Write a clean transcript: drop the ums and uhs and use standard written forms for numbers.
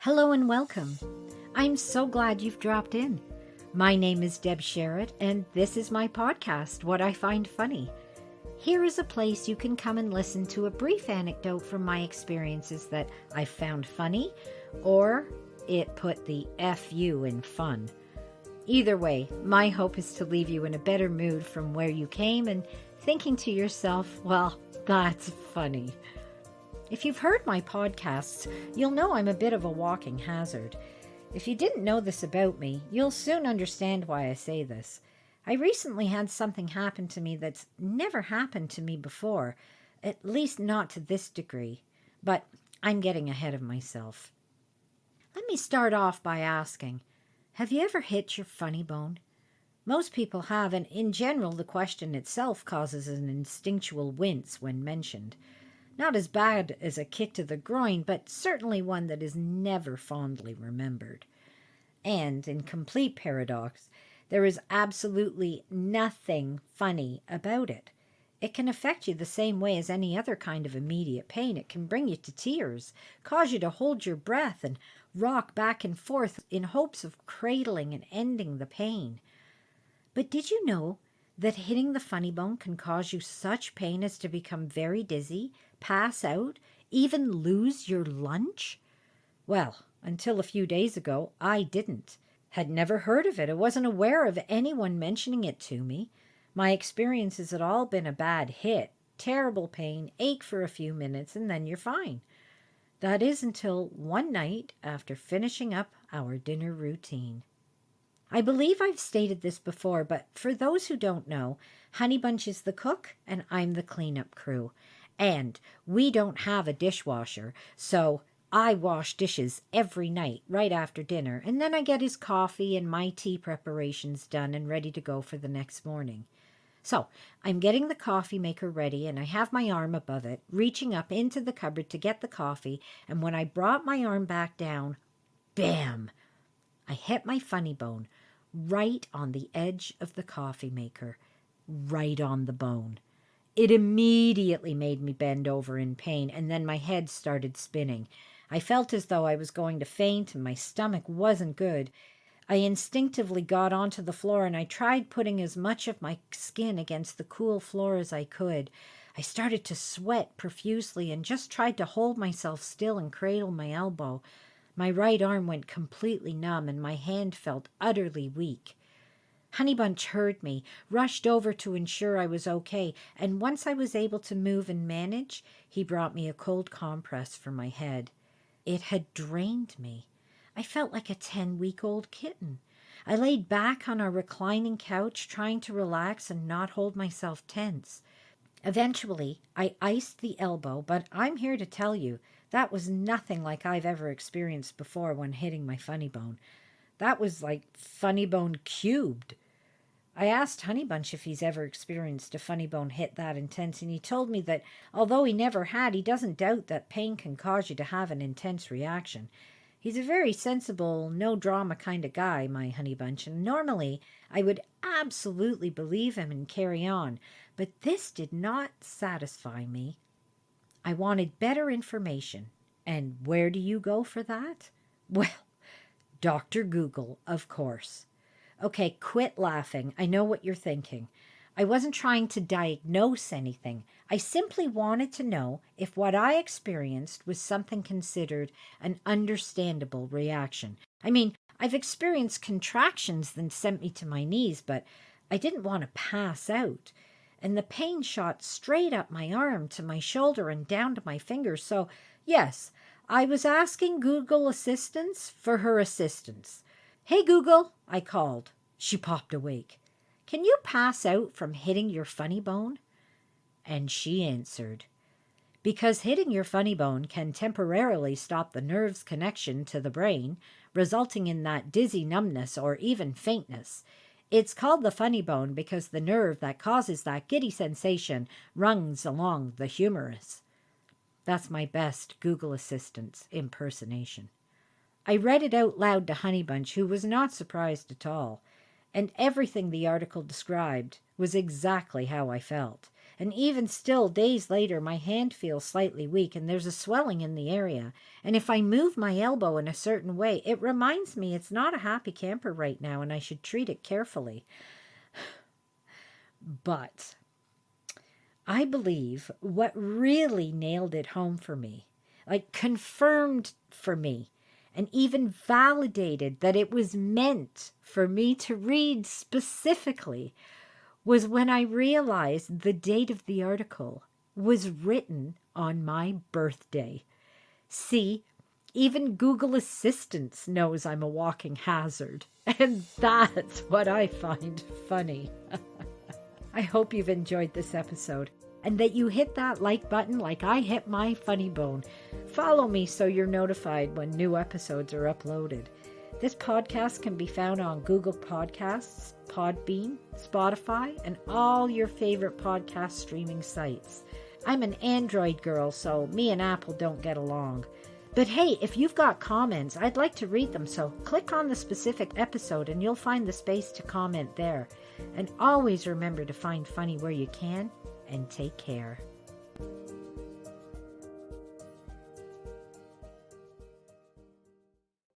Hello and welcome. I'm so glad you've dropped in. My name is Deb Sherritt, and this is my podcast, What I Find Funny. Here is a place you can come and listen to a brief anecdote from my experiences that I found funny, or it put the FU in fun. Either way, my hope is to leave you in a better mood from where you came and thinking to yourself, well, that's funny. If you've heard my podcasts, you'll know I'm a bit of a walking hazard. If you didn't know this about me, you'll soon understand why I say this. I recently had something happen to me that's never happened to me before, at least not to this degree, but I'm getting ahead of myself. Let me start off by asking, have you ever hit your funny bone? Most people have, and in general the question itself causes an instinctual wince when mentioned. Not as bad as a kick to the groin, but certainly one that is never fondly remembered. And, in complete paradox, there is absolutely nothing funny about it. It can affect you the same way as any other kind of immediate pain. It can bring you to tears, cause you to hold your breath and rock back and forth in hopes of cradling and ending the pain. But did you know that hitting the funny bone can cause you such pain as to become very dizzy, pass out, even lose your lunch? Well, until a few days ago, I didn't. Had never heard of it. I wasn't aware of anyone mentioning it to me. My experiences had all been a bad hit, terrible pain, ache for a few minutes, and then you're fine. That is until one night after finishing up our dinner routine. I believe I've stated this before, but for those who don't know, Honeybunch is the cook and I'm the cleanup crew. And we don't have a dishwasher, so I wash dishes every night right after dinner, and then I get his coffee and my tea preparations done and ready to go for the next morning. So I'm getting the coffee maker ready, and I have my arm above it, reaching up into the cupboard to get the coffee, and when I brought my arm back down, bam! I hit my funny bone right on the edge of the coffee maker, right on the bone. It immediately made me bend over in pain, and then my head started spinning. I felt as though I was going to faint, and my stomach wasn't good. I instinctively got onto the floor, and I tried putting as much of my skin against the cool floor as I could. I started to sweat profusely and just tried to hold myself still and cradle my elbow. My right arm went completely numb, and my hand felt utterly weak. Honeybunch heard me, rushed over to ensure I was okay, and once I was able to move and manage, he brought me a cold compress for my head. It had drained me. I felt like a 10-week-old kitten. I laid back on our reclining couch, trying to relax and not hold myself tense. Eventually, I iced the elbow, but I'm here to tell you that was nothing like I've ever experienced before when hitting my funny bone. That was like funny bone cubed. I asked Honeybunch if he's ever experienced a funny bone hit that intense, and he told me that although he never had, he doesn't doubt that pain can cause you to have an intense reaction. He's a very sensible, no-drama kind of guy, my Honeybunch, and normally I would absolutely believe him and carry on, but this did not satisfy me. I wanted better information, and where do you go for that? Well, Dr. Google, of course. Okay, quit laughing. I know what you're thinking. I wasn't trying to diagnose anything. I simply wanted to know if what I experienced was something considered an understandable reaction. I mean, I've experienced contractions that sent me to my knees, but I didn't want to pass out. And the pain shot straight up my arm to my shoulder and down to my fingers. So, yes, I was asking Google Assistance for her assistance. "Hey, Google," I called. She popped awake. "Can you pass out from hitting your funny bone?" And she answered, "Because hitting your funny bone can temporarily stop the nerve's connection to the brain, resulting in that dizzy numbness or even faintness. It's called the funny bone because the nerve that causes that giddy sensation runs along the humerus." That's my best Google Assistant impersonation. I read it out loud to Honeybunch, who was not surprised at all, and everything the article described was exactly how I felt. And even still, days later, my hand feels slightly weak and there's a swelling in the area. And if I move my elbow in a certain way, it reminds me it's not a happy camper right now and I should treat it carefully. But I believe what really nailed it home for me, like confirmed for me, and even validated that it was meant for me to read specifically, was when I realized the date of the article was written on my birthday. See, even Google Assistant knows I'm a walking hazard, and that's what I find funny. I hope you've enjoyed this episode and that you hit that like button like I hit my funny bone. Follow me so you're notified when new episodes are uploaded. This podcast can be found on Google Podcasts, Podbean, Spotify, and all your favorite podcast streaming sites. I'm an Android girl, so me and Apple don't get along. But hey, if you've got comments, I'd like to read them, so click on the specific episode and you'll find the space to comment there. And always remember to find funny where you can, and take care.